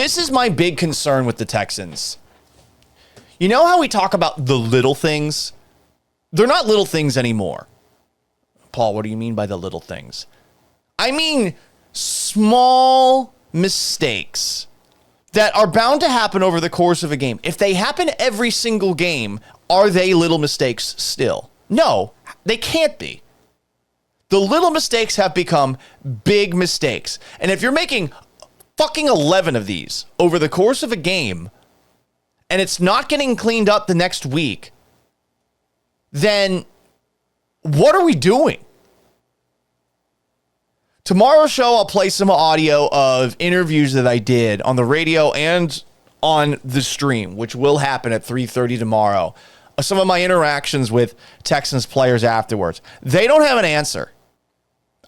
This is my big concern with the Texans. You know how we talk about the little things? They're not little things anymore. Paul, what do you mean by the little things? I mean small mistakes that are bound to happen over the course of a game. If they happen every single game, are they little mistakes still? No, they can't be. The little mistakes have become big mistakes. And if you're making fucking 11 of these over the course of a game and it's not getting cleaned up the next week, then what are we doing? Tomorrow's show, I'll play some audio of interviews that I did on the radio and on the stream, which will happen at 3:30 tomorrow. Some of my interactions with Texans players afterwards. They don't have an answer.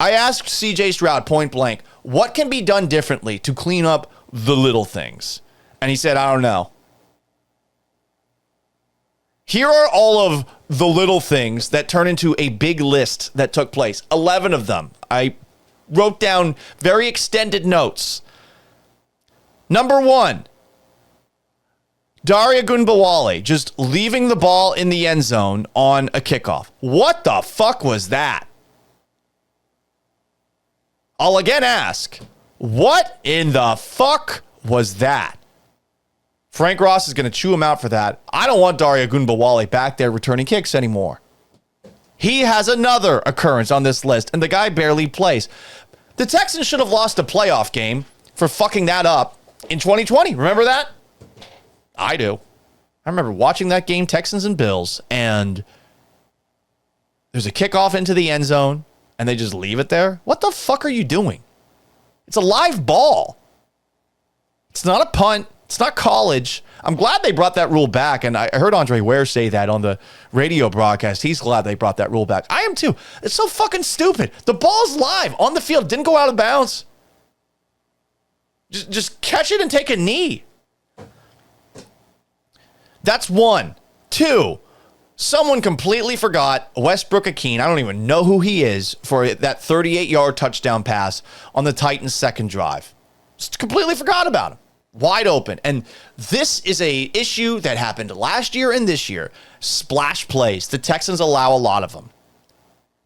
I asked CJ Stroud point blank, what can be done differently to clean up the little things? And he said, I don't know. Here are all of the little things that turn into a big list that took place. 11 of them. I wrote down very extended notes. Number 1, Daria Gunbawale just leaving the ball in the end zone on a kickoff. What the fuck was that? I'll again ask, what in the fuck was that? Frank Ross is going to chew him out for that. I don't want Daria Gunbawale back there returning kicks anymore. He has another occurrence on this list, and the guy barely plays. The Texans should have lost a playoff game for fucking that up in 2020. Remember that? I do. I remember watching that game, Texans and Bills, and there's a kickoff into the end zone, and they just leave it there. What the fuck are you doing? It's a live ball. It's not a punt. It's not college. I'm glad they brought that rule back, and I heard Andre Ware say that on the radio broadcast. He's glad they brought that rule back. I am too. It's so fucking stupid. The ball's live on the field. Didn't go out of bounds. Just catch it and take a knee. That's 1. 2, someone completely forgot Westbrook-Ikhine. I don't even know who he is for that 38-yard touchdown pass on the Titans' second drive. Just completely forgot about him. Wide open. And this is a issue that happened last year and this year. Splash plays. The Texans allow a lot of them.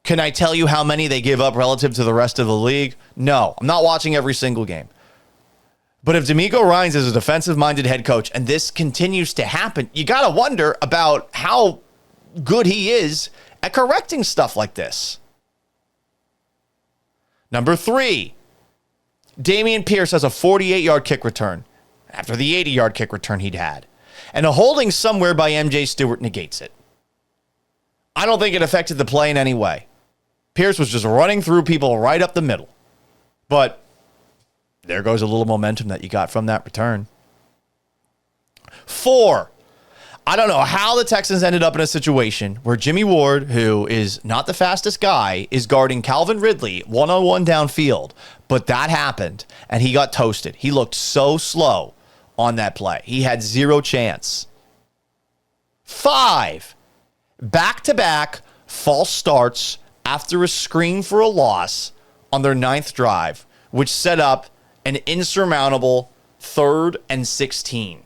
Can I tell you how many they give up relative to the rest of the league? No. I'm not watching every single game. But if DeMeco Ryans is a defensive-minded head coach and this continues to happen, you got to wonder about how good he is at correcting stuff like this. Number 3, Dameon Pierce has a 48-yard kick return after the 80-yard kick return he'd had. And a holding somewhere by MJ Stewart negates it. I don't think it affected the play in any way. Pierce was just running through people right up the middle. But there goes a little momentum that you got from that return. 4, I don't know how the Texans ended up in a situation where Jimmy Ward, who is not the fastest guy, is guarding Calvin Ridley one-on-one downfield. But that happened, and he got toasted. He looked so slow on that play. He had zero chance. 5, back-to-back false starts after a screen for a loss on their 9th drive, which set up an insurmountable 3rd and 16.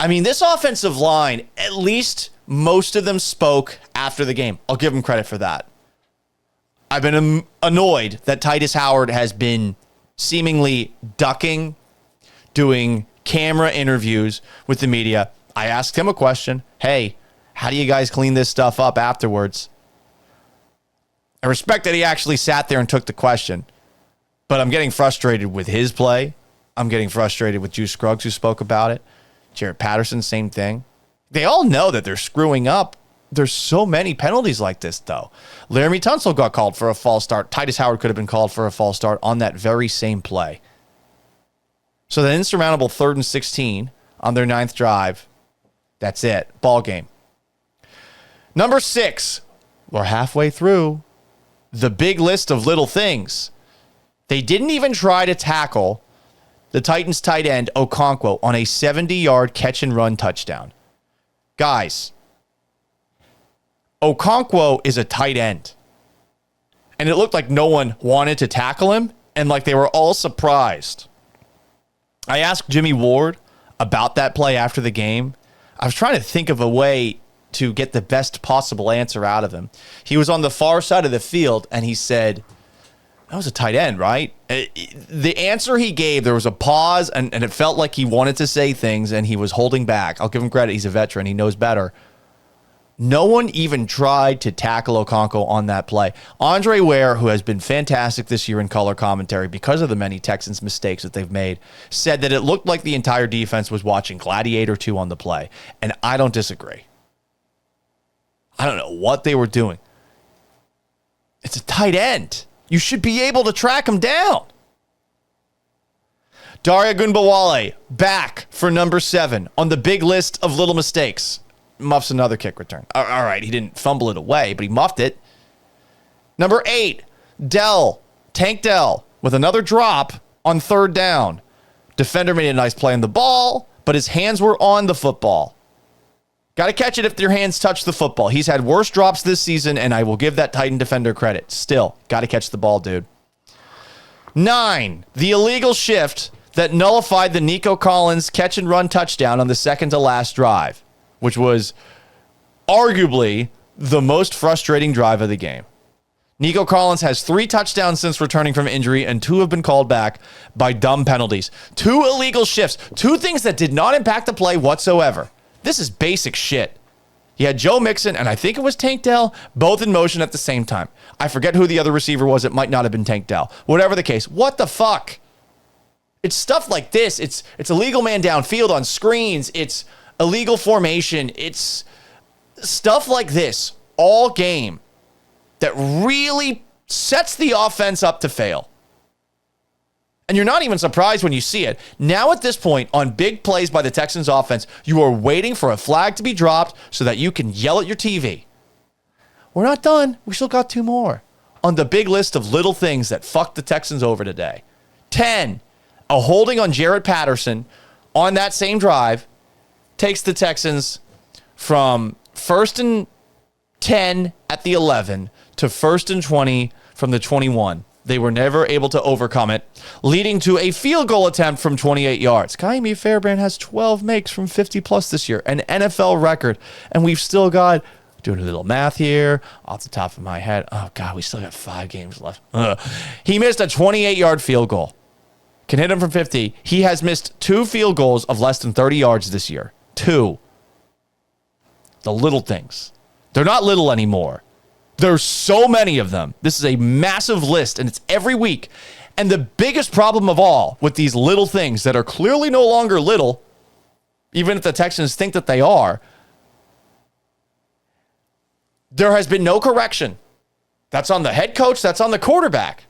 I mean, this offensive line, at least most of them spoke after the game. I'll give them credit for that. I've been annoyed that Titus Howard has been seemingly ducking, doing camera interviews with the media. I asked him a question. Hey, how do you guys clean this stuff up afterwards? I respect that he actually sat there and took the question, but I'm getting frustrated with his play. I'm getting frustrated with Juice Scruggs, who spoke about it. Jared Patterson, same thing. They all know that they're screwing up. There's so many penalties like this, though. Laramie Tunsil got called for a false start. Titus Howard could have been called for a false start on that very same play. So the insurmountable 3rd and 16 on their 9th drive. That's it. Ball game. Number 6. We're halfway through the big list of little things. They didn't even try to tackle the Titans tight end Okonkwo on a 70-yard catch-and-run touchdown. Guys, Okonkwo is a tight end. And it looked like no one wanted to tackle him and like they were all surprised. I asked Jimmy Ward about that play after the game. I was trying to think of a way to get the best possible answer out of him. He was on the far side of the field, and he said, that was a tight end, right? The answer he gave, there was a pause, and it felt like he wanted to say things, and he was holding back. I'll give him credit. He's a veteran. He knows better. No one even tried to tackle Okonkwo on that play. Andre Ware, who has been fantastic this year in color commentary because of the many Texans mistakes that they've made, said that it looked like the entire defense was watching Gladiator 2 on the play, and I don't disagree. I don't know what they were doing. It's a tight end. You should be able to track him down. Daria Gunbawale back for number 7 on the big list of little mistakes. Muffs another kick return. All right, he didn't fumble it away, but he muffed it. Number 8, Tank Dell, with another drop on 3rd down. Defender made a nice play on the ball, but his hands were on the football. Got to catch it if your hands touch the football. He's had worse drops this season, and I will give that Titan defender credit. Still, got to catch the ball, dude. 9, the illegal shift that nullified the Nico Collins catch and run touchdown on the second to last drive, which was arguably the most frustrating drive of the game. Nico Collins has 3 touchdowns since returning from injury, and 2 have been called back by dumb penalties. 2 illegal shifts, 2 things that did not impact the play whatsoever. This is basic shit. You had Joe Mixon, and I think it was Tank Dell, both in motion at the same time. I forget who the other receiver was. It might not have been Tank Dell. Whatever the case, what the fuck? It's stuff like this. It's illegal man downfield on screens. It's illegal formation. It's stuff like this all game that really sets the offense up to fail. And you're not even surprised when you see it. Now at this point, on big plays by the Texans offense, you are waiting for a flag to be dropped so that you can yell at your TV. We're not done. We still got 2 more on the big list of little things that fucked the Texans over today. 10, a holding on Jarrett Patterson on that same drive takes the Texans from 1st and 10 at the 11 to 1st and 20 from the 21. They were never able to overcome it, leading to a field goal attempt from 28 yards. Kaimi Fairbairn has 12 makes from 50-plus this year, an NFL record. And we've still got, doing a little math here, off the top of my head, oh, God, we still got 5 games left. He missed a 28-yard field goal. Can hit him from 50. He has missed 2 field goals of less than 30 yards this year. 2. The little things. They're not little anymore. There's so many of them. This is a massive list, and it's every week. And the biggest problem of all with these little things that are clearly no longer little, even if the Texans think that they are, there has been no correction. That's on the head coach. That's on the quarterback.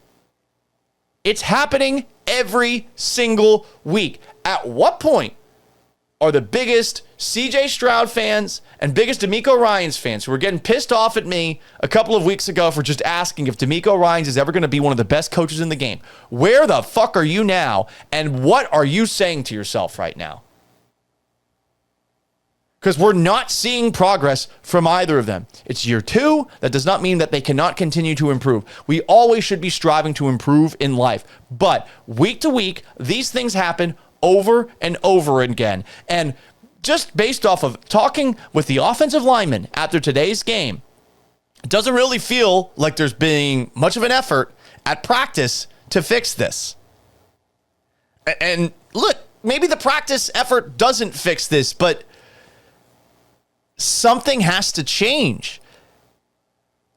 It's happening every single week. At what point are the biggest CJ Stroud fans and biggest DeMeco Ryans fans who were getting pissed off at me a couple of weeks ago for just asking if DeMeco Ryans is ever going to be one of the best coaches in the game? Where the fuck are you now? And what are you saying to yourself right now? Because we're not seeing progress from either of them. It's year 2. That does not mean that they cannot continue to improve. We always should be striving to improve in life. But week to week, these things happen over and over again. And just based off of talking with the offensive linemen after today's game, it doesn't really feel like there's been much of an effort at practice to fix this. And look, maybe the practice effort doesn't fix this, but something has to change.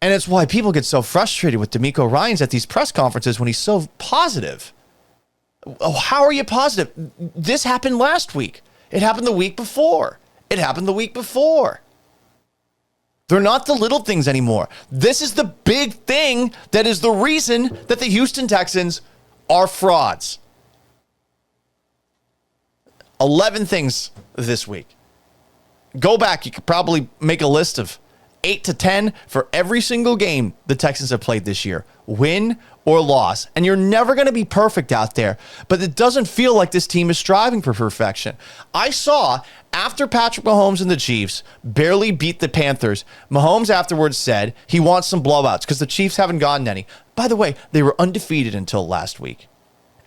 And it's why people get so frustrated with DeMeco Ryans at these press conferences when he's so positive. Oh, how are you positive? This happened last week. It happened the week before. It happened the week before. They're not the little things anymore. This is the big thing that is the reason that the Houston Texans are frauds. 11 things this week. Go back. You could probably make a list of 8 to 10 for every single game the Texans have played this year. Win or loss. And you're never going to be perfect out there, but it doesn't feel like this team is striving for perfection. I saw after Patrick Mahomes and the Chiefs barely beat the Panthers, Mahomes afterwards said he wants some blowouts because the Chiefs haven't gotten any. By the way, they were undefeated until last week.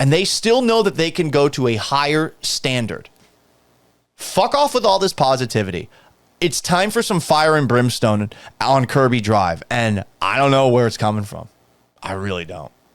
and they still know that they can go to a higher standard. Fuck off with all this positivity. It's time for some fire and brimstone on Kirby Drive, and I don't know where it's coming from. I really don't.